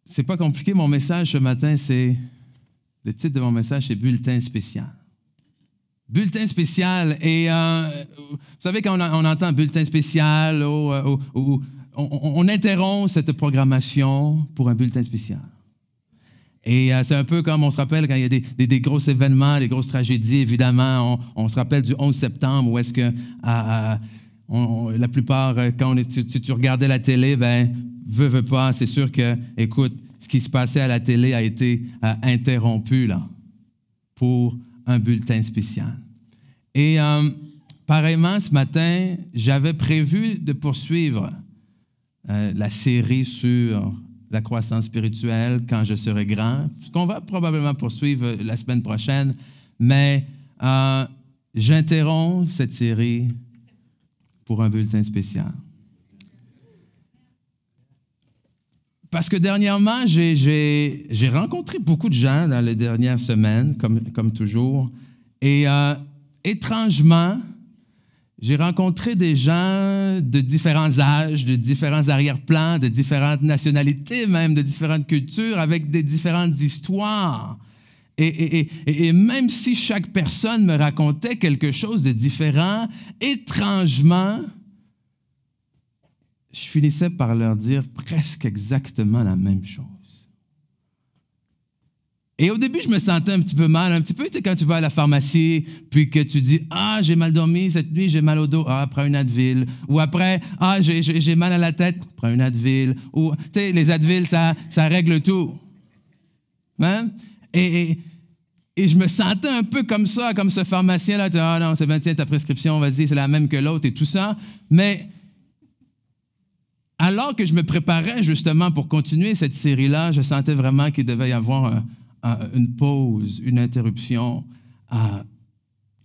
c'est pas compliqué, mon message ce matin, le titre de mon message, c'est Bulletin spécial. Bulletin spécial, et vous savez, quand on entend bulletin spécial, on interrompt cette programmation pour un bulletin spécial. Et c'est un peu comme on se rappelle quand il y a des gros événements, des grosses tragédies, évidemment, on se rappelle du 11 septembre, où est-ce que la plupart, si tu regardais la télé, veux pas, c'est sûr que, écoute, ce qui se passait à la télé a été interrompu là, pour un bulletin spécial. Et pareillement, ce matin, j'avais prévu de poursuivre la série sur la croissance spirituelle quand je serai grand, qu'on va probablement poursuivre la semaine prochaine, mais j'interromps cette série pour un bulletin spécial. Parce que dernièrement, j'ai rencontré beaucoup de gens dans les dernières semaines, comme toujours, et étrangement, j'ai rencontré des gens de différents âges, de différents arrière-plans, de différentes nationalités même, de différentes cultures, avec des différentes histoires. Et même si chaque personne me racontait quelque chose de différent, étrangement, je finissais par leur dire presque exactement la même chose. Et au début, je me sentais un petit peu mal, un petit peu, tu sais, quand tu vas à la pharmacie, puis que tu dis « Ah, j'ai mal dormi cette nuit, j'ai mal au dos, ah, prends une Advil. » Ou après « Ah, j'ai mal à la tête, prends une Advil. » Ou, tu sais, les Advil, ça règle tout. Hein? Et je me sentais un peu comme ça, comme ce pharmacien-là. Tu dis « Ah non, c'est bien, tiens, ta prescription, vas-y, c'est la même que l'autre et tout ça. » Mais alors que je me préparais justement pour continuer cette série-là, je sentais vraiment qu'il devait y avoir une pause, une interruption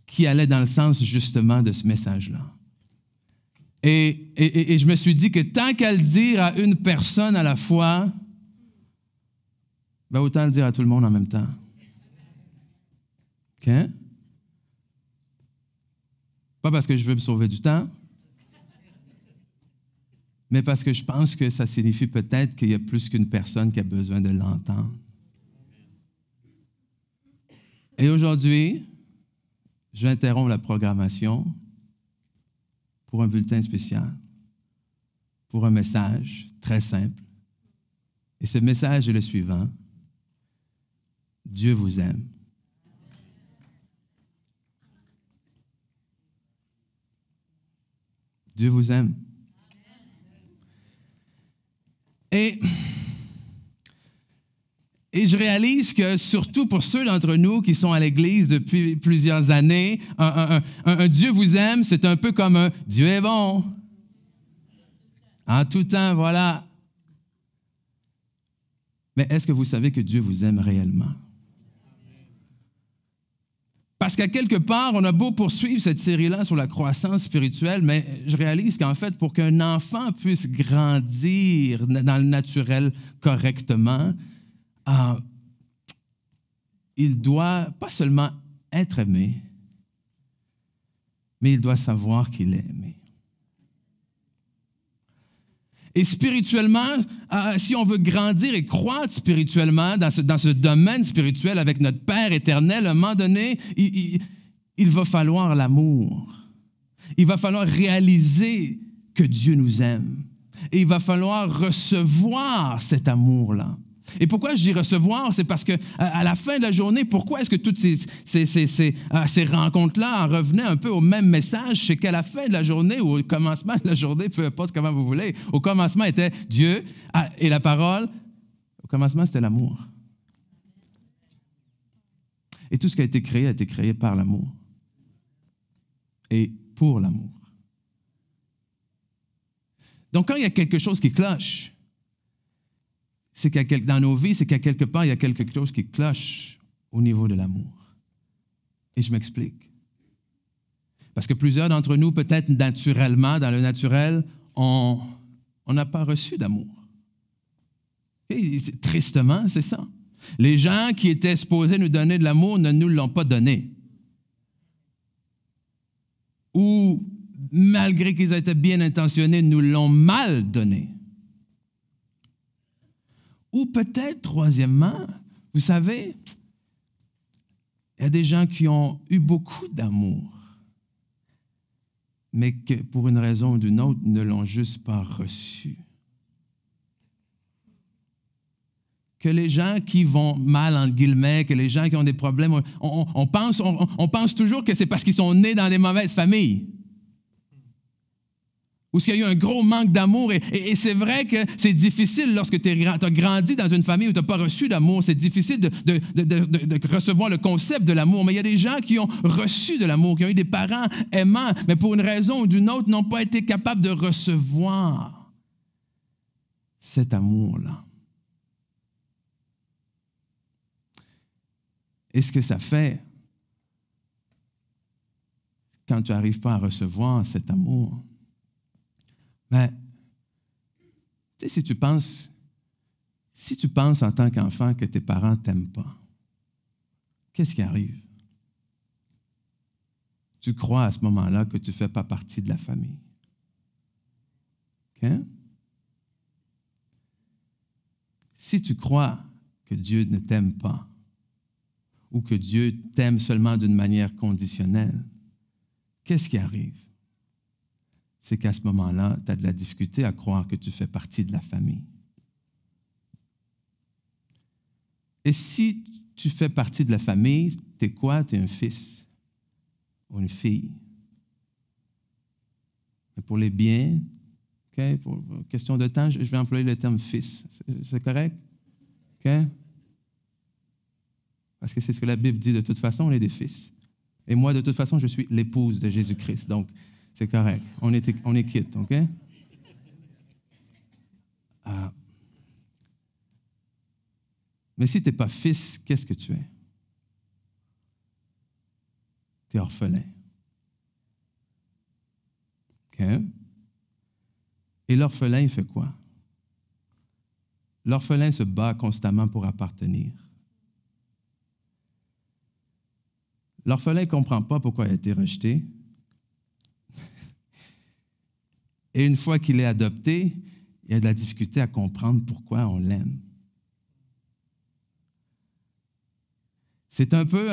qui allait dans le sens justement de ce message-là. Et je me suis dit que tant qu'à le dire à une personne à la fois, autant le dire à tout le monde en même temps. OK? Pas parce que je veux me sauver du temps, mais parce que je pense que ça signifie peut-être qu'il y a plus qu'une personne qui a besoin de l'entendre. Et aujourd'hui, j'interromps la programmation pour un bulletin spécial, pour un message très simple. Et ce message est le suivant. Dieu vous aime. Dieu vous aime. Et je réalise que, surtout pour ceux d'entre nous qui sont à l'Église depuis plusieurs années, un Dieu vous aime, c'est un peu comme un Dieu est bon. En tout temps, voilà. Mais est-ce que vous savez que Dieu vous aime réellement? Parce qu'à quelque part, on a beau poursuivre cette série-là sur la croissance spirituelle, mais je réalise qu'en fait, pour qu'un enfant puisse grandir dans le naturel correctement, il doit pas seulement être aimé, mais il doit savoir qu'il est aimé. Et spirituellement, si on veut grandir et croître spirituellement dans ce domaine spirituel avec notre Père éternel, à un moment donné, il va falloir l'amour. Il va falloir réaliser que Dieu nous aime. Et il va falloir recevoir cet amour-là. Et pourquoi je dis recevoir? C'est parce qu'à la fin de la journée, pourquoi est-ce que toutes ces rencontres-là en revenaient un peu au même message? C'est qu'à la fin de la journée ou au commencement de la journée, peu importe comment vous voulez, au commencement était Dieu et la parole. Au commencement, c'était l'amour. Et tout ce qui a été créé par l'amour. Et pour l'amour. Donc, quand il y a quelque chose qui cloche, c'est dans nos vies, c'est qu'à quelque part, il y a quelque chose qui cloche au niveau de l'amour. Et je m'explique. Parce que plusieurs d'entre nous, peut-être naturellement, dans le naturel, on n'a pas reçu d'amour. Et tristement, c'est ça. Les gens qui étaient supposés nous donner de l'amour ne nous l'ont pas donné. Ou, malgré qu'ils aient été bien intentionnés, nous l'ont mal donné. Ou peut-être, troisièmement, vous savez, il y a des gens qui ont eu beaucoup d'amour, mais que pour une raison ou d'une autre, ne l'ont juste pas reçu. Que les gens qui vont mal, entre guillemets, que les gens qui ont des problèmes, on pense toujours que c'est parce qu'ils sont nés dans des mauvaises familles. Ou qu'il y a eu un gros manque d'amour. Et c'est vrai que c'est difficile lorsque tu as grandi dans une famille où tu n'as pas reçu d'amour. C'est difficile de recevoir le concept de l'amour. Mais il y a des gens qui ont reçu de l'amour, qui ont eu des parents aimants, mais pour une raison ou d'une autre, n'ont pas été capables de recevoir cet amour-là. Et ce que ça fait, quand tu n'arrives pas à recevoir cet amour, mais, tu sais, si tu penses en tant qu'enfant que tes parents ne t'aiment pas, qu'est-ce qui arrive? Tu crois à ce moment-là que tu ne fais pas partie de la famille. OK? Si tu crois que Dieu ne t'aime pas, ou que Dieu t'aime seulement d'une manière conditionnelle, qu'est-ce qui arrive? C'est qu'à ce moment-là, tu as de la difficulté à croire que tu fais partie de la famille. Et si tu fais partie de la famille, tu es quoi? Tu es un fils ou une fille. Mais pour les biens, okay, pour question de temps, je vais employer le terme fils. C'est correct? Okay? Parce que c'est ce que la Bible dit. De toute façon, on est des fils. Et moi, de toute façon, je suis l'épouse de Jésus-Christ. Donc, c'est correct. On est quitte, OK? Mais si tu n'es pas fils, qu'est-ce que tu es? Tu es orphelin. OK? Et l'orphelin, il fait quoi? L'orphelin se bat constamment pour appartenir. L'orphelin ne comprend pas pourquoi il a été rejeté. Et une fois qu'il est adopté, il a de la difficulté à comprendre pourquoi on l'aime. C'est un peu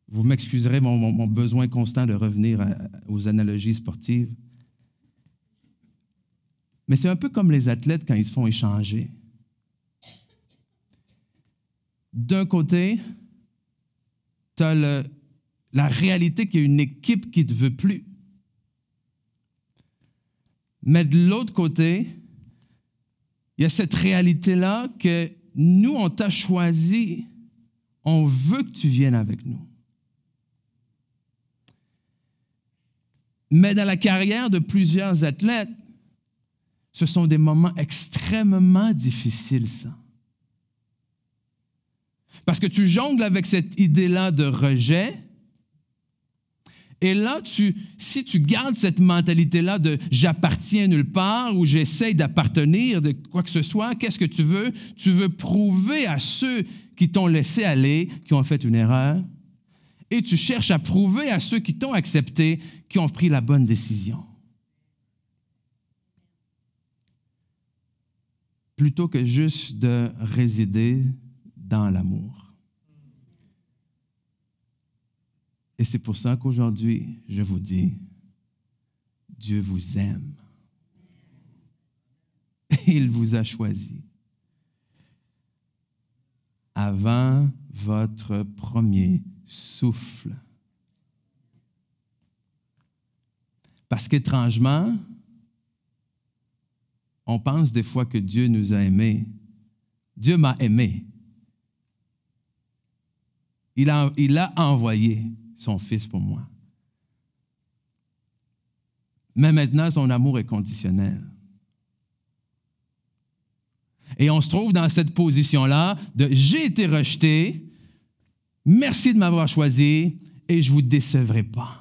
vous m'excuserez mon besoin constant de revenir aux analogies sportives. Mais c'est un peu comme les athlètes quand ils se font échanger. D'un côté, tu as la réalité qu'il y a une équipe qui ne te veut plus. Mais de l'autre côté, il y a cette réalité-là que nous, on t'a choisi, on veut que tu viennes avec nous. Mais dans la carrière de plusieurs athlètes, ce sont des moments extrêmement difficiles, ça. Parce que tu jongles avec cette idée-là de rejet. Et là, si tu gardes cette mentalité-là de « j'appartiens nulle part » ou « j'essaye d'appartenir de quoi que ce soit », qu'est-ce que tu veux? Tu veux prouver à ceux qui t'ont laissé aller, qui ont fait une erreur, et tu cherches à prouver à ceux qui t'ont accepté, qui ont pris la bonne décision. Plutôt que juste de résider dans l'amour. Et c'est pour ça qu'aujourd'hui, je vous dis, Dieu vous aime. Il vous a choisi. Avant votre premier souffle. Parce qu'étrangement, on pense des fois que Dieu nous a aimés. Dieu m'a aimé. Il a envoyé son Fils pour moi. Mais maintenant, son amour est conditionnel. Et on se trouve dans cette position-là de « j'ai été rejeté, merci de m'avoir choisi et je ne vous décevrai pas ».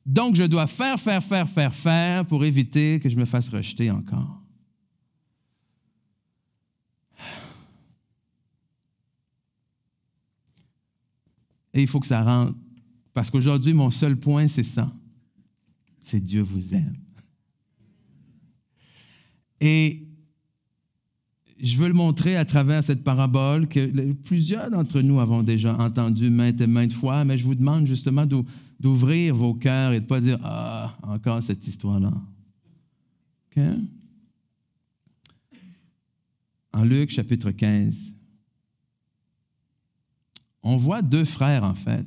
Donc, je dois faire pour éviter que je me fasse rejeter encore. Et il faut que ça rentre. Parce qu'aujourd'hui, mon seul point, c'est ça. C'est Dieu vous aime. Et je veux le montrer à travers cette parabole que plusieurs d'entre nous avons déjà entendu maintes et maintes fois, mais je vous demande justement d'ouvrir vos cœurs et de ne pas dire « Ah, encore cette histoire-là. » OK? En Luc, chapitre 15, on voit deux frères, en fait.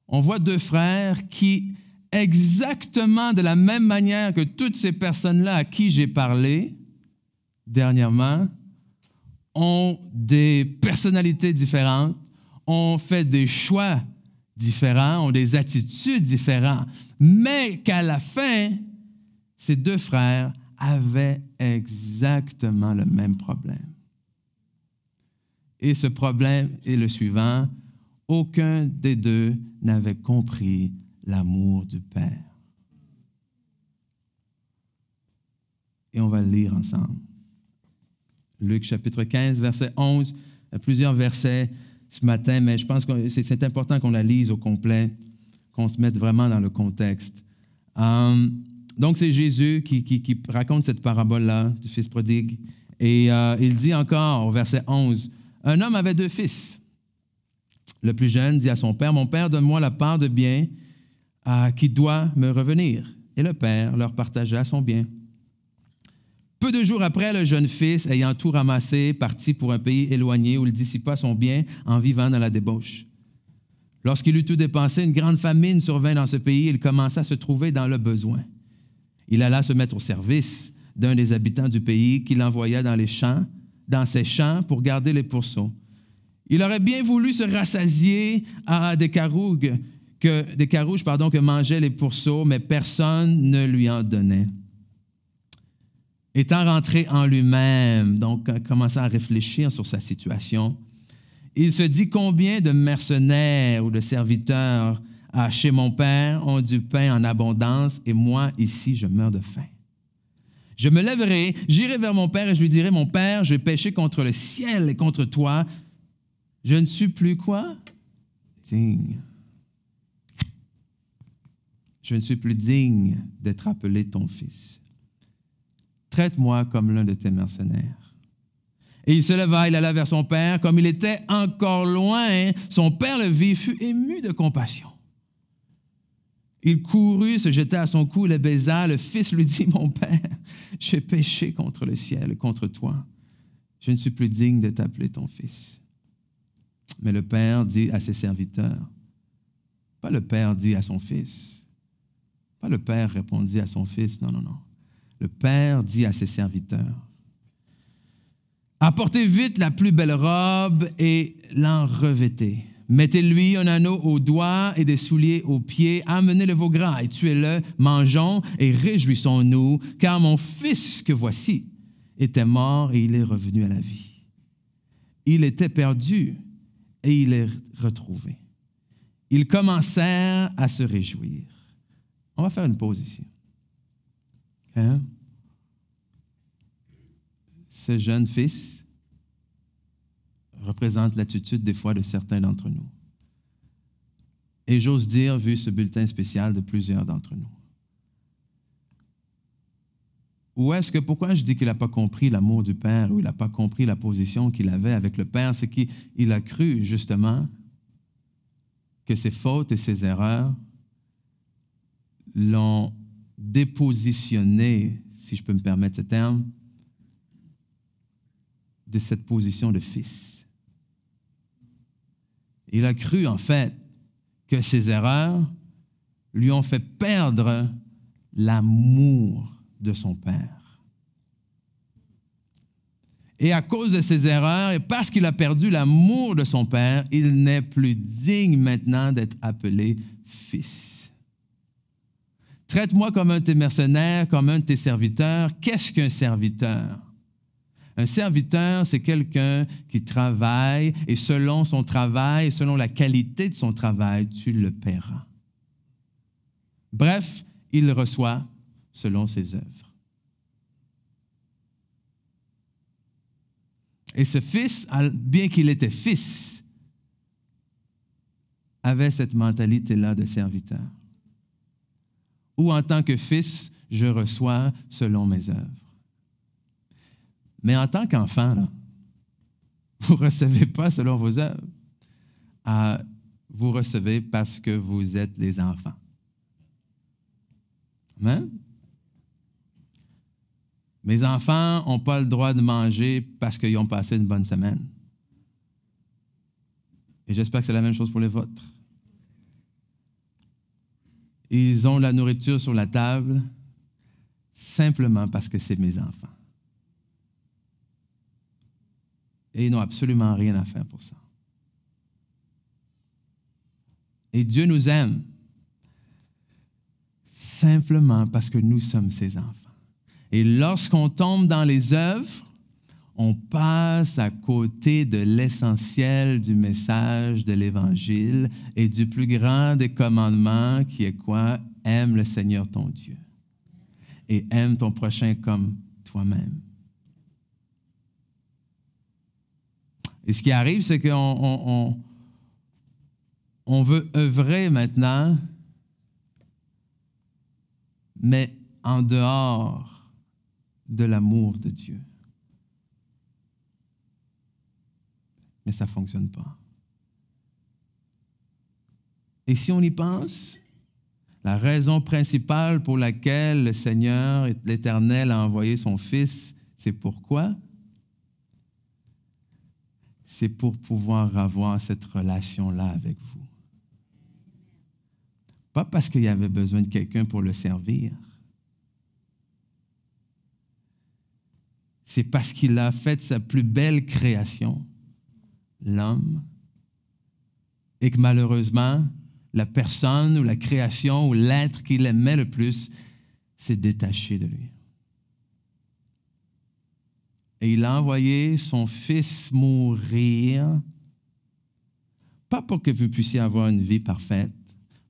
On voit deux frères qui, exactement de la même manière que toutes ces personnes-là à qui j'ai parlé dernièrement, ont des personnalités différentes, ont fait des choix différents, ont des attitudes différentes, mais qu'à la fin, ces deux frères avaient exactement le même problème. Et ce problème est le suivant: aucun des deux n'avait compris l'amour du Père. Et on va le lire ensemble. Luc chapitre 15, verset 11. Il y a plusieurs versets ce matin, mais je pense que c'est important qu'on la lise au complet, qu'on se mette vraiment dans le contexte. Donc, c'est Jésus qui raconte cette parabole-là du fils prodigue. Et il dit encore au verset 11, « Un homme avait deux fils. Le plus jeune dit à son père, « Mon père, donne-moi la part de bien qui doit me revenir. » Et le père leur partagea son bien. Peu de jours après, le jeune fils, ayant tout ramassé, partit pour un pays éloigné où il dissipa son bien en vivant dans la débauche. Lorsqu'il eut tout dépensé, une grande famine survint dans ce pays et il commença à se trouver dans le besoin. Il alla se mettre au service d'un des habitants du pays qui l'envoya dans ses champs pour garder les pourceaux. Il aurait bien voulu se rassasier à des carouges que mangeaient les pourceaux, mais personne ne lui en donnait. Étant rentré en lui-même, donc commençant à réfléchir sur sa situation, il se dit: combien de mercenaires ou de serviteurs chez mon père ont du pain en abondance et moi, ici, je meurs de faim. Je me lèverai, j'irai vers mon père et je lui dirai: mon père, j'ai péché contre le ciel et contre toi. Je ne suis plus quoi? Digne. Je ne suis plus digne d'être appelé ton fils. Traite-moi comme l'un de tes mercenaires. Et il se leva, il alla vers son père. Comme il était encore loin, son père le vit, fut ému de compassion. Il courut, se jeta à son cou, le baisa. Le fils lui dit: mon père, j'ai péché contre le ciel et contre toi. Je ne suis plus digne de t'appeler ton fils. Mais le père dit à ses serviteurs, pas le père dit à son fils, pas le père répondit à son fils, non. Le père dit à ses serviteurs: apportez vite la plus belle robe et l'en revêtez. Mettez-lui un anneau au doigt et des souliers aux pieds. Amenez le veau gras et tuez-le. Mangeons et réjouissons-nous, car mon fils que voici était mort et il est revenu à la vie. Il était perdu et il est retrouvé. Ils commencèrent à se réjouir. On va faire une pause ici. Hein? Ce jeune fils représente l'attitude des fois de certains d'entre nous. Et j'ose dire, vu ce bulletin spécial, de plusieurs d'entre nous. Ou est-ce que, pourquoi je dis qu'il n'a pas compris l'amour du Père, ou il n'a pas compris la position qu'il avait avec le Père, c'est qu'il a cru justement que ses fautes et ses erreurs l'ont dépositionné, si je peux me permettre ce terme, de cette position de fils. Il a cru, en fait, que ses erreurs lui ont fait perdre l'amour de son Père. Et à cause de ses erreurs, et parce qu'il a perdu l'amour de son Père, il n'est plus digne maintenant d'être appelé fils. Traite-moi comme un de tes mercenaires, comme un de tes serviteurs. Qu'est-ce qu'un serviteur? Un serviteur, c'est quelqu'un qui travaille et selon son travail, selon la qualité de son travail, tu le paieras. Bref, il reçoit selon ses œuvres. Et ce fils, bien qu'il était fils, avait cette mentalité-là de serviteur. Ou en tant que fils, je reçois selon mes œuvres. Mais en tant qu'enfant, là, vous ne recevez pas selon vos œuvres. Vous recevez parce que vous êtes les enfants. Amen? Mes enfants n'ont pas le droit de manger parce qu'ils ont passé une bonne semaine. Et j'espère que c'est la même chose pour les vôtres. Ils ont la nourriture sur la table simplement parce que c'est mes enfants. Et ils n'ont absolument rien à faire pour ça. Et Dieu nous aime simplement parce que nous sommes ses enfants. Et lorsqu'on tombe dans les œuvres, on passe à côté de l'essentiel du message de l'Évangile et du plus grand des commandements qui est quoi? Aime le Seigneur ton Dieu et aime ton prochain comme toi-même. Et ce qui arrive, c'est qu'on veut œuvrer maintenant, mais en dehors de l'amour de Dieu. Mais ça ne fonctionne pas. Et si on y pense, la raison principale pour laquelle le Seigneur, l'Éternel, a envoyé son Fils, c'est pourquoi? C'est pour pouvoir avoir cette relation-là avec vous. Pas parce qu'il y avait besoin de quelqu'un pour le servir. C'est parce qu'il a fait sa plus belle création, l'homme, et que malheureusement, la personne ou la création ou l'être qu'il aimait le plus s'est détaché de lui. Et il a envoyé son Fils mourir, pas pour que vous puissiez avoir une vie parfaite,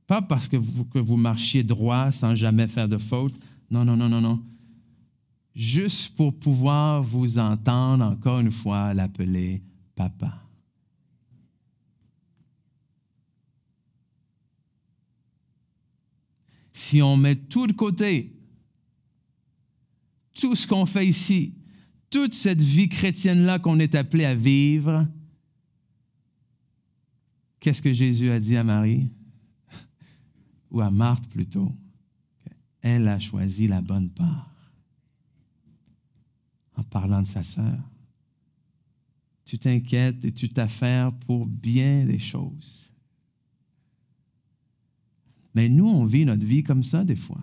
pas parce que vous marchiez droit sans jamais faire de faute. Non, non, non, non, non. Juste pour pouvoir vous entendre encore une fois l'appeler Papa. Si on met tout de côté, tout ce qu'on fait ici, toute cette vie chrétienne-là qu'on est appelé à vivre, qu'est-ce que Jésus a dit à Marie? Ou à Marthe plutôt? Elle a choisi la bonne part. En parlant de sa sœur. Tu t'inquiètes et tu t'affaires pour bien des choses. Mais nous, on vit notre vie comme ça des fois.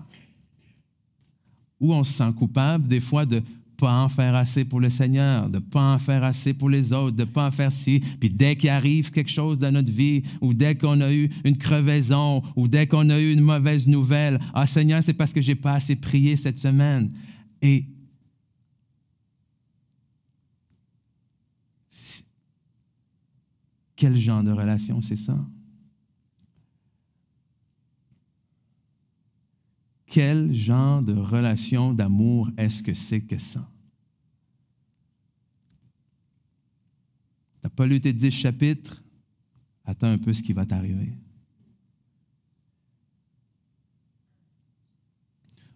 Où on se sent coupable des fois de ne pas en faire assez pour le Seigneur, de ne pas en faire assez pour les autres, de ne pas en faire ci. Puis dès qu'il arrive quelque chose dans notre vie, ou dès qu'on a eu une crevaison, ou dès qu'on a eu une mauvaise nouvelle, « Ah Seigneur, c'est parce que je n'ai pas assez prié cette semaine. » Et quel genre de relation c'est ça? Quel genre de relation d'amour est-ce que c'est que ça? Tu n'as pas lu tes 10 chapitres? Attends un peu ce qui va t'arriver.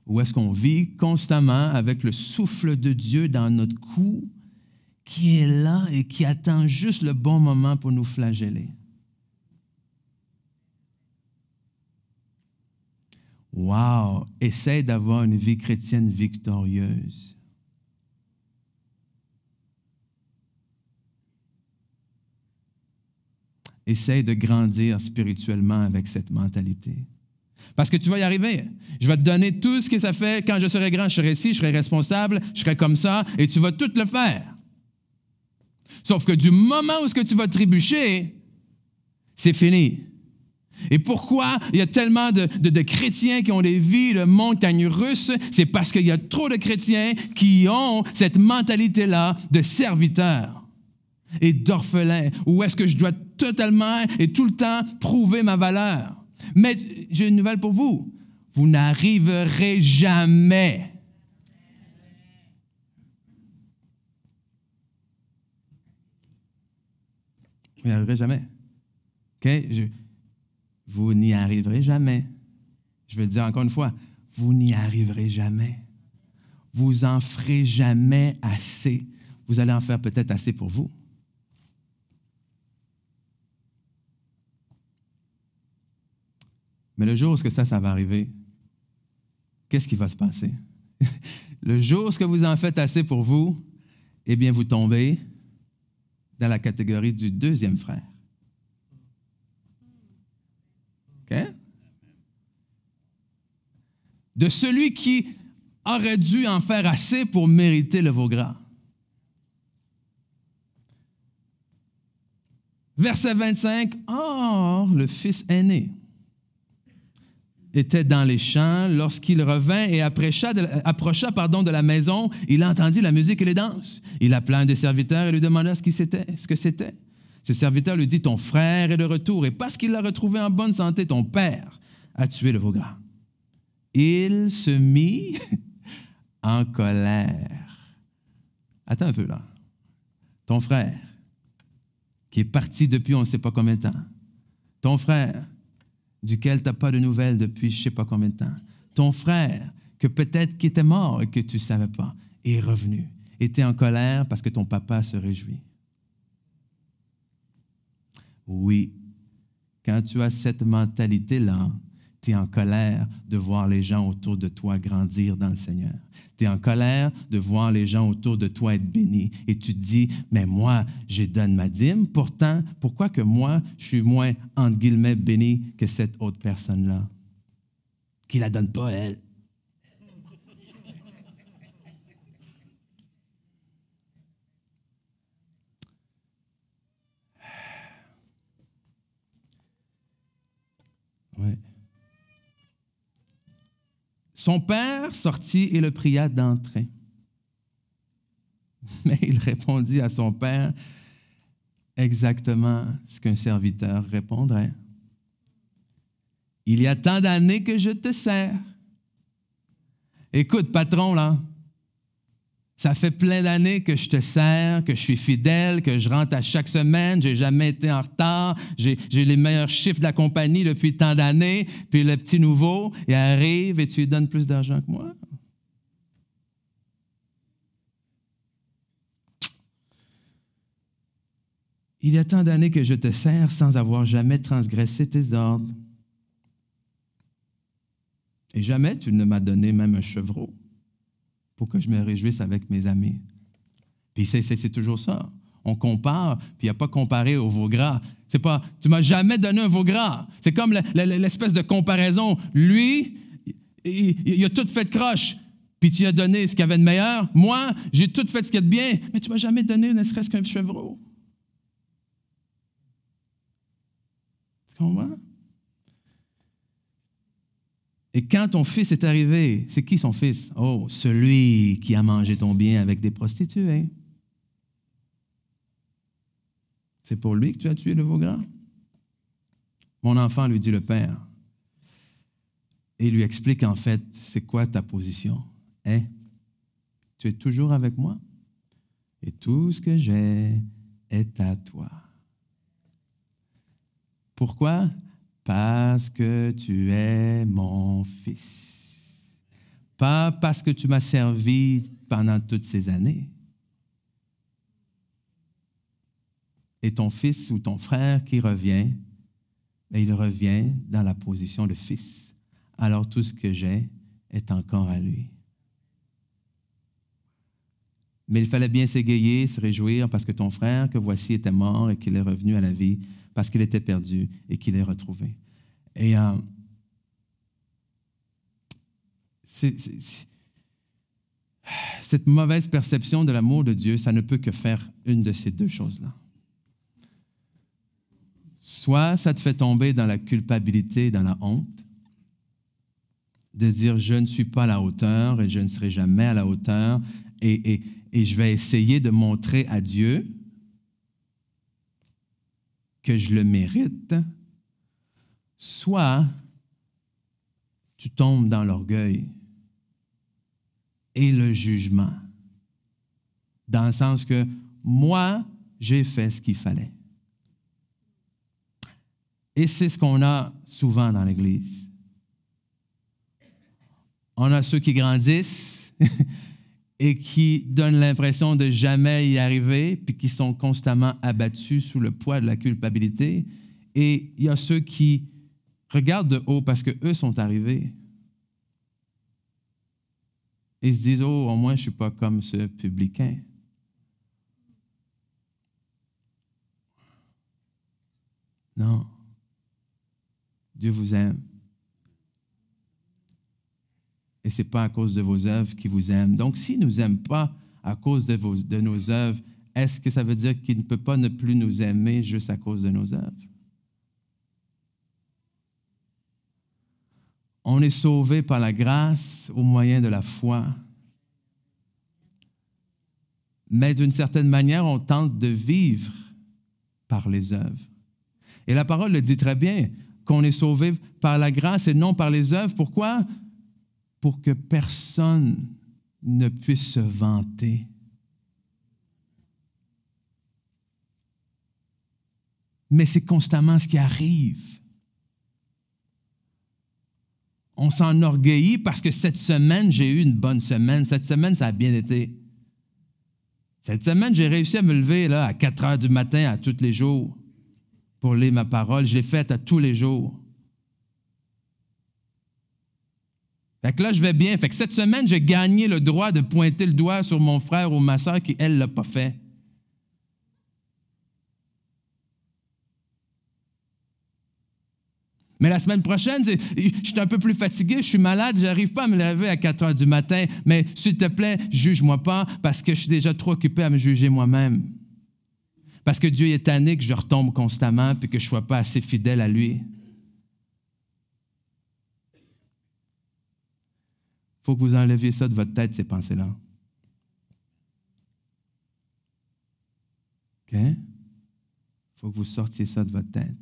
Ou est-ce qu'on vit constamment avec le souffle de Dieu dans notre cou qui est là et qui attend juste le bon moment pour nous flageller? Wow! Essaie d'avoir une vie chrétienne victorieuse. Essaie de grandir spirituellement avec cette mentalité. Parce que tu vas y arriver. Je vais te donner tout ce que ça fait. Quand je serai grand, je serai ici, je serai responsable, je serai comme ça, et tu vas tout le faire. Sauf que du moment où tu vas trébucher, c'est fini. Et pourquoi il y a tellement de chrétiens qui ont des vies de montagnes russes? C'est parce qu'il y a trop de chrétiens qui ont cette mentalité-là de serviteur et d'orphelin. Où est-ce que je dois totalement et tout le temps prouver ma valeur? Mais j'ai une nouvelle pour vous. Vous n'arriverez jamais. Vous n'y arriverez jamais. OK? Vous n'y arriverez jamais. Je vais le dire encore une fois, vous n'y arriverez jamais. Vous en ferez jamais assez. vous allez en faire peut-être assez pour vous. Mais le jour où ça va arriver, qu'est-ce qui va se passer? Le jour où vous en faites assez pour vous, eh bien, vous tombez dans la catégorie du deuxième frère. OK? De celui qui aurait dû en faire assez pour mériter le veau gras. Verset 25, « Or, le fils aîné était dans les champs lorsqu'il revint et approcha de la maison. Il entendit la musique et les danses. Il appela un des serviteurs et lui demanda ce que c'était. Ce serviteur lui dit, « Ton frère est de retour, et parce qu'il l'a retrouvé en bonne santé, ton père a tué le veau gras. » Il se mit en colère. Attends un peu là. Ton frère, qui est parti depuis on ne sait pas combien de temps. Ton frère, duquel tu n'as pas de nouvelles depuis je ne sais pas combien de temps. Ton frère, que peut-être qui était mort et que tu ne savais pas, est revenu. Et tu es en colère parce que ton papa se réjouit. Oui, quand tu as cette mentalité-là, tu es en colère de voir les gens autour de toi grandir dans le Seigneur. Tu es en colère de voir les gens autour de toi être bénis. Et tu te dis, mais moi, je donne ma dîme. Pourtant, pourquoi que moi, je suis moins, entre guillemets, béni que cette autre personne-là? Qui ne la donne pas, elle. Oui. Son père sortit et le pria d'entrer. Mais il répondit à son père exactement ce qu'un serviteur répondrait. « Il y a tant d'années que je te sers. » Écoute, patron, là, ça fait plein d'années que je te sers, que je suis fidèle, que je rentre à chaque semaine, je n'ai jamais été en retard, j'ai les meilleurs chiffres de la compagnie depuis tant d'années, puis le petit nouveau, il arrive et tu lui donnes plus d'argent que moi. Il y a tant d'années que je te sers sans avoir jamais transgressé tes ordres. Et jamais tu ne m'as donné même un chevreau pour que je me réjouisse avec mes amis. Puis c'est toujours ça. On compare, puis il n'y a pas comparé au veau gras. C'est pas, tu m'as jamais donné un veau gras. C'est comme l'espèce de comparaison. Lui, il a tout fait de croche, puis tu as donné ce qu'il y avait de meilleur. Moi, j'ai tout fait ce qu'il y a de bien, mais tu m'as jamais donné ne serait-ce qu'un chevreau. Tu comprends? Et quand ton fils est arrivé, c'est qui son fils? Oh, celui qui a mangé ton bien avec des prostituées. C'est pour lui que tu as tué le veau gras? Mon enfant, lui dit le père. Et il lui explique en fait, c'est quoi ta position? Hein? Tu es toujours avec moi? Et tout ce que j'ai est à toi. Pourquoi? Parce que tu es mon fils. Pas parce que tu m'as servi pendant toutes ces années. Et ton fils ou ton frère qui revient, il revient dans la position de fils. Alors tout ce que j'ai est encore à lui. Mais il fallait bien s'égayer, se réjouir, parce que ton frère que voici était mort et qu'il est revenu à la vie, parce qu'il était perdu et qu'il est retrouvé. Et cette mauvaise perception de l'amour de Dieu, ça ne peut que faire une de ces deux choses-là. Soit ça te fait tomber dans la culpabilité, dans la honte, de dire je ne suis pas à la hauteur et je ne serai jamais à la hauteur et je vais essayer de montrer à Dieu que je le mérite. Soit tu tombes dans l'orgueil et le jugement, dans le sens que moi, j'ai fait ce qu'il fallait. Et c'est ce qu'on a souvent dans l'Église. On a ceux qui grandissent et qui donnent l'impression de jamais y arriver, puis qui sont constamment abattus sous le poids de la culpabilité. Et il y a ceux qui regardent de haut parce qu'eux sont arrivés. Et ils se disent, oh, au moins je ne suis pas comme ce publicain. Non. Dieu vous aime. Et ce n'est pas à cause de vos œuvres qu'il vous aime. Donc, s'il ne nous aime pas à cause de nos œuvres, est-ce que ça veut dire qu'il ne peut pas ne plus nous aimer juste à cause de nos œuvres? On est sauvé par la grâce au moyen de la foi. Mais d'une certaine manière, on tente de vivre par les œuvres. Et la parole le dit très bien, qu'on est sauvé par la grâce et non par les œuvres. Pourquoi? Pour que personne ne puisse se vanter. Mais c'est constamment ce qui arrive. On s'enorgueillit parce que cette semaine, j'ai eu une bonne semaine. Cette semaine, ça a bien été. Cette semaine, j'ai réussi à me lever là, à 4 heures du matin à tous les jours pour lire ma parole. Je l'ai faite à tous les jours. Fait que là, je vais bien. Fait que cette semaine, j'ai gagné le droit de pointer le doigt sur mon frère ou ma soeur qui, elle, ne l'a pas fait. Mais la semaine prochaine, je suis un peu plus fatigué, je suis malade, je n'arrive pas à me lever à 4 heures du matin, mais s'il te plaît, juge-moi pas parce que je suis déjà trop occupé à me juger moi-même. Parce que Dieu est tanné que je retombe constamment et que je ne sois pas assez fidèle à lui. Il faut que vous enleviez ça de votre tête, ces pensées-là. OK? Il faut que vous sortiez ça de votre tête.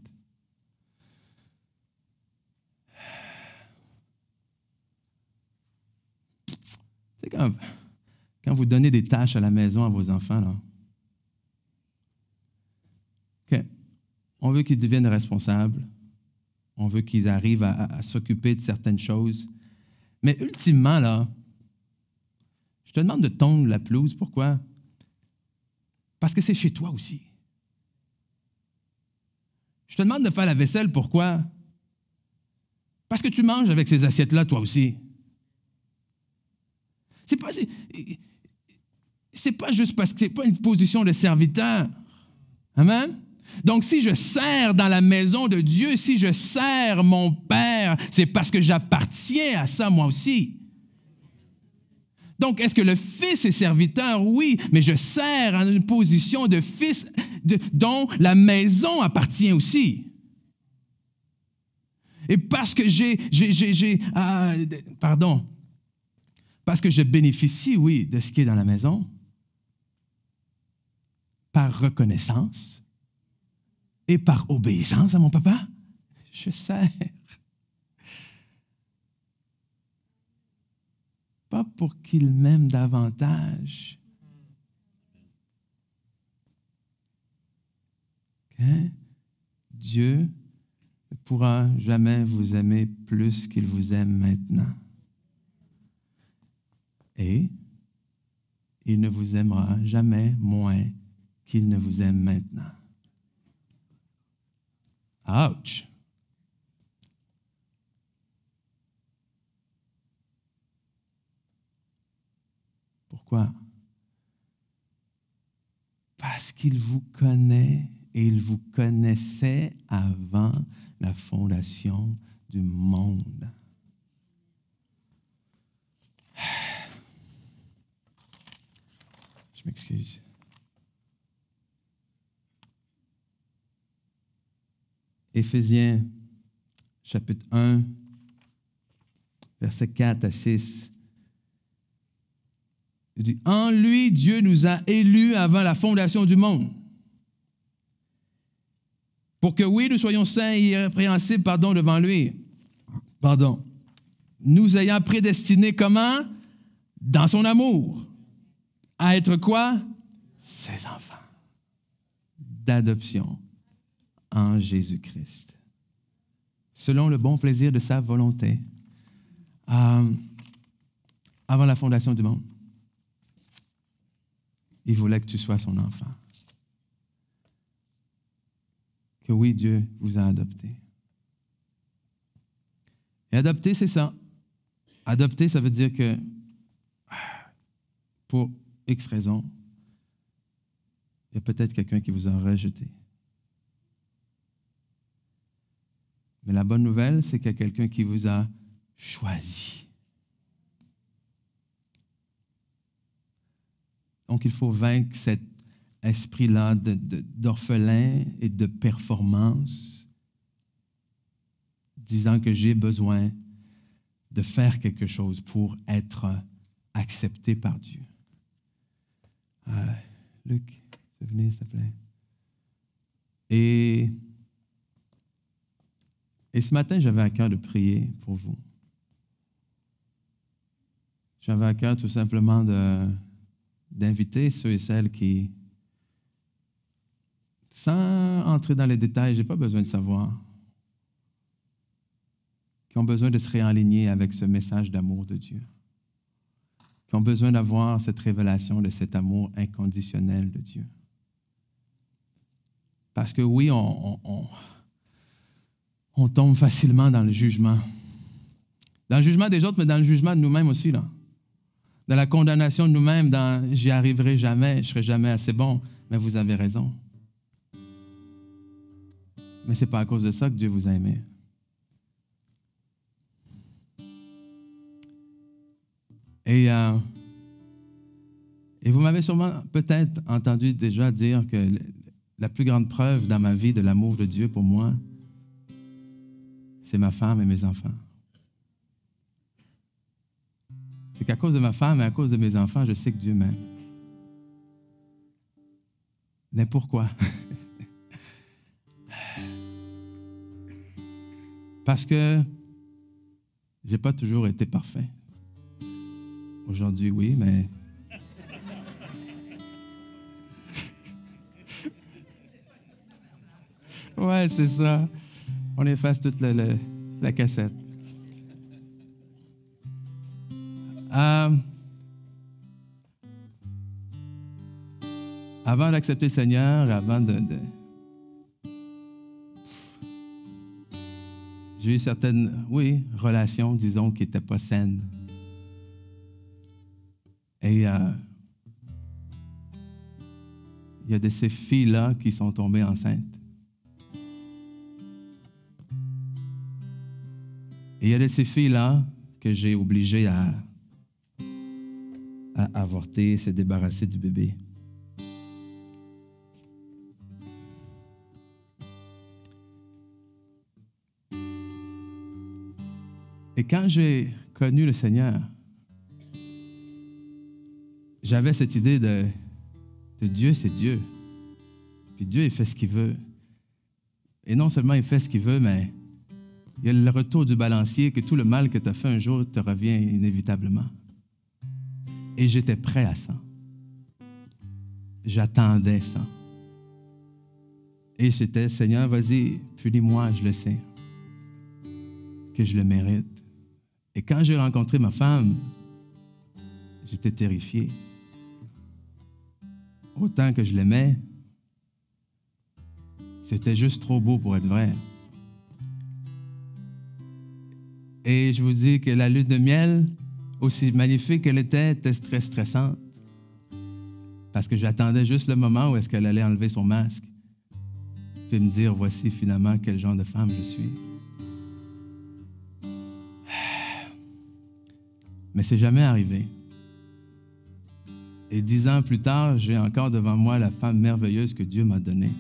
C'est quand vous donnez des tâches à la maison à vos enfants, là. OK. On veut qu'ils deviennent responsables. On veut qu'ils arrivent à s'occuper de certaines choses. Mais ultimement, là, je te demande de tondre la pelouse. Pourquoi? Parce que c'est chez toi aussi. Je te demande de faire la vaisselle. Pourquoi? Parce que tu manges avec ces assiettes-là, toi aussi. C'est pas juste parce que c'est pas une position de serviteur. Amen? Donc, si je sers dans la maison de Dieu, si je sers mon Père, c'est parce que j'appartiens à ça moi aussi. Donc, est-ce que le Fils est serviteur? Oui, mais je sers en une position de Fils dont la maison appartient aussi. Et parce que parce que je bénéficie, oui, de ce qui est dans la maison, par reconnaissance, et par obéissance à mon papa, je sers. Pas pour qu'il m'aime davantage. Okay? Dieu ne pourra jamais vous aimer plus qu'il vous aime maintenant. Et il ne vous aimera jamais moins qu'il ne vous aime maintenant. Ouch! Pourquoi? Parce qu'il vous connaît et il vous connaissait avant la fondation du monde. Je m'excuse. Éphésiens, chapitre 1, versets 4 à 6. Il dit, « En lui, Dieu nous a élus avant la fondation du monde, pour que, oui, nous soyons saints et irrépréhensibles, devant lui. Nous ayant prédestinés comment? Dans son amour. À être quoi? Ses enfants. D'adoption en Jésus-Christ. Selon le bon plaisir de sa volonté. Avant la fondation du monde. il voulait que tu sois son enfant. Que oui, Dieu vous a adopté. Et adopter, c'est ça. Adopter, ça veut dire que pour X raisons, il y a peut-être quelqu'un qui vous a rejeté. Mais la bonne nouvelle, c'est qu'il y a quelqu'un qui vous a choisi. Donc, il faut vaincre cet esprit-là d'orphelin et de performance, disant que j'ai besoin de faire quelque chose pour être accepté par Dieu. Luc, venez, s'il te plaît. Et ce matin, j'avais à cœur de prier pour vous. J'avais à cœur tout simplement d'inviter ceux et celles qui, sans entrer dans les détails, je n'ai pas besoin de savoir, qui ont besoin de se réaligner avec ce message d'amour de Dieu, qui ont besoin d'avoir cette révélation de cet amour inconditionnel de Dieu. Parce que oui, on tombe facilement dans le jugement. Dans le jugement des autres, mais dans le jugement de nous-mêmes aussi, là. Dans la condamnation de nous-mêmes, dans « j'y arriverai jamais, je ne serai jamais assez bon », mais vous avez raison. Mais ce n'est pas à cause de ça que Dieu vous a aimé. Et vous m'avez sûrement peut-être entendu déjà dire que la plus grande preuve dans ma vie de l'amour de Dieu pour moi, c'est ma femme et mes enfants. C'est qu'à cause de ma femme et à cause de mes enfants, je sais que Dieu m'aime. Mais pourquoi? Parce que je n'ai pas toujours été parfait. Aujourd'hui, oui, mais... Ouais, c'est ça. On efface toute la cassette. Avant d'accepter le Seigneur, j'ai eu certaines, relations, disons, qui n'étaient pas saines. Et il y a de ces filles-là qui sont tombées enceintes. Et il y a de ces filles-là que j'ai obligées à avorter, se débarrasser du bébé. Et quand j'ai connu le Seigneur, j'avais cette idée de Dieu, c'est Dieu. Puis Dieu, il fait ce qu'il veut. Et non seulement il fait ce qu'il veut, mais il y a le retour du balancier, que tout le mal que tu as fait un jour te revient inévitablement. Et j'étais prêt à ça. J'attendais ça. Et j'étais, Seigneur, vas-y, punis-moi, je le sais, que je le mérite. Et quand j'ai rencontré ma femme, j'étais terrifié. Autant que je l'aimais, c'était juste trop beau pour être vrai. Et je vous dis que la lune de miel, aussi magnifique qu'elle était très stressante. Parce que j'attendais juste le moment où est-ce qu'elle allait enlever son masque et me dire, voici finalement quel genre de femme je suis. Mais c'est jamais arrivé. Et 10 ans plus tard, j'ai encore devant moi la femme merveilleuse que Dieu m'a donnée.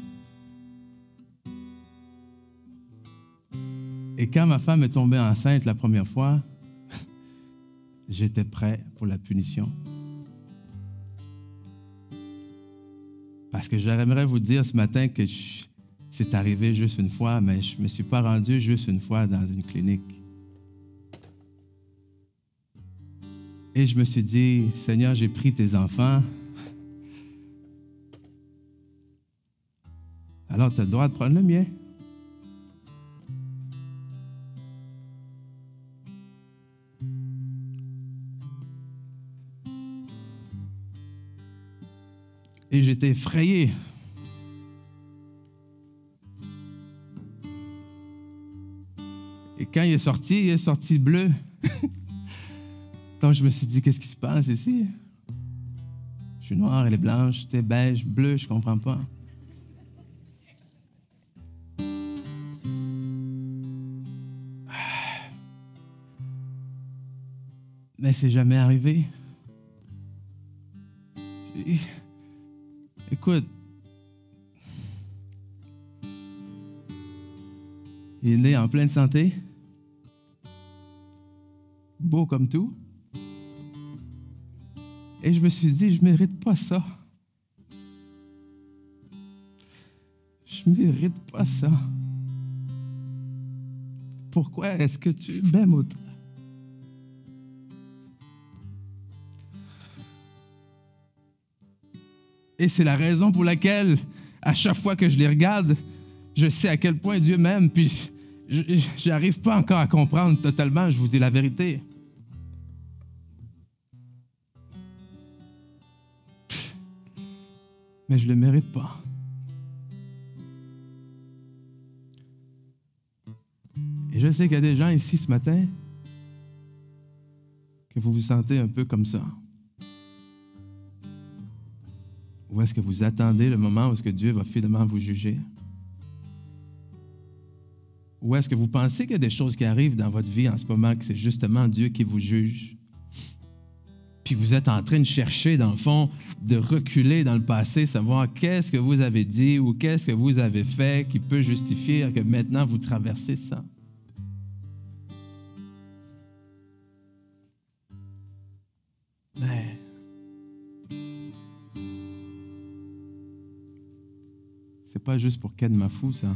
Et quand ma femme est tombée enceinte la première fois, j'étais prêt pour la punition. Parce que j'aimerais vous dire ce matin que c'est arrivé juste une fois, mais je ne me suis pas rendu juste une fois dans une clinique. Et je me suis dit, Seigneur, j'ai pris tes enfants. Alors, tu as le droit de prendre le mien. Et j'étais effrayé. Et quand il est sorti bleu. Donc je me suis dit, qu'est-ce qui se passe ici? Je suis noir, elle est blanche, t'es beige, bleu, je comprends pas. Mais c'est jamais arrivé. Écoute, il est né en pleine santé, beau comme tout, et je me suis dit, je mérite pas ça. Je mérite pas ça. Pourquoi est-ce que tu m'aimes autant? Et c'est la raison pour laquelle, à chaque fois que je les regarde, je sais à quel point Dieu m'aime, puis je n'arrive pas encore à comprendre totalement, je vous dis la vérité. Mais je ne le mérite pas. Et je sais qu'il y a des gens ici ce matin que vous vous sentez un peu comme ça. Ou est-ce que vous attendez le moment où est-ce que Dieu va finalement vous juger? Ou est-ce que vous pensez qu'il y a des choses qui arrivent dans votre vie en ce moment que c'est justement Dieu qui vous juge? Puis vous êtes en train de chercher, dans le fond, de reculer dans le passé, savoir qu'est-ce que vous avez dit ou qu'est-ce que vous avez fait qui peut justifier que maintenant vous traversez ça. Mais c'est pas juste pour Ken Mafou, ça.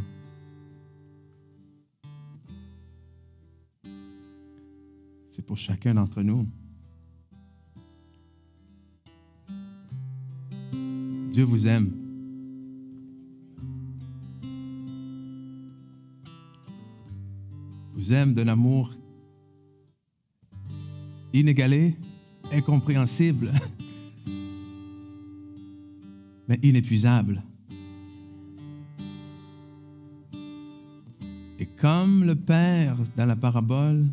C'est pour chacun d'entre nous. Dieu vous aime. Vous aime d'un amour inégalé, incompréhensible, mais inépuisable. Et comme le Père dans la parabole,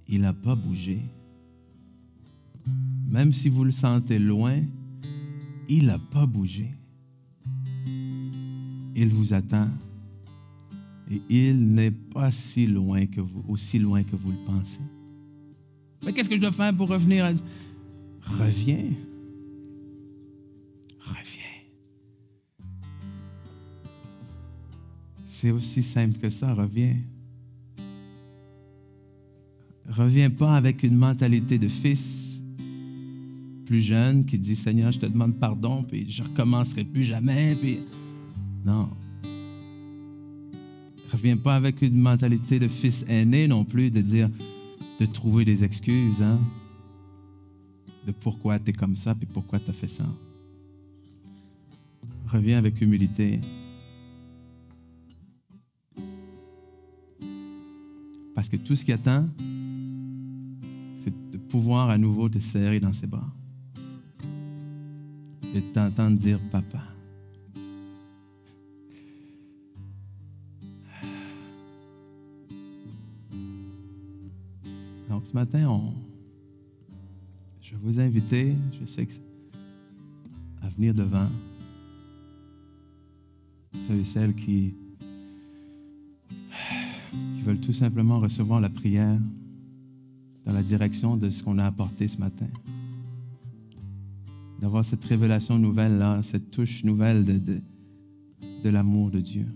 il n'a pas bougé. Même si vous le sentez loin, il n'a pas bougé. Il vous attend. Et il n'est pas si loin que vous, aussi loin que vous le pensez. Mais qu'est-ce que je dois faire pour revenir à... Reviens. Reviens. C'est aussi simple que ça, reviens. Reviens pas avec une mentalité de fils plus jeune qui dit « Seigneur, je te demande pardon, puis je recommencerai plus jamais. » Puis... Non. Reviens pas avec une mentalité de fils aîné non plus, de dire, de trouver des excuses, hein, de pourquoi tu es comme ça, puis pourquoi tu as fait ça. Reviens avec humilité. Parce que tout ce qu'il attend, c'est de pouvoir à nouveau te serrer dans ses bras. Et de t'entendre dire « Papa ». Donc ce matin, je vais vous inviter, je sais que à venir devant, ceux et celles qui veulent tout simplement recevoir la prière dans la direction de ce qu'on a apporté ce matin. D'avoir cette révélation nouvelle-là, cette touche nouvelle de l'amour de Dieu.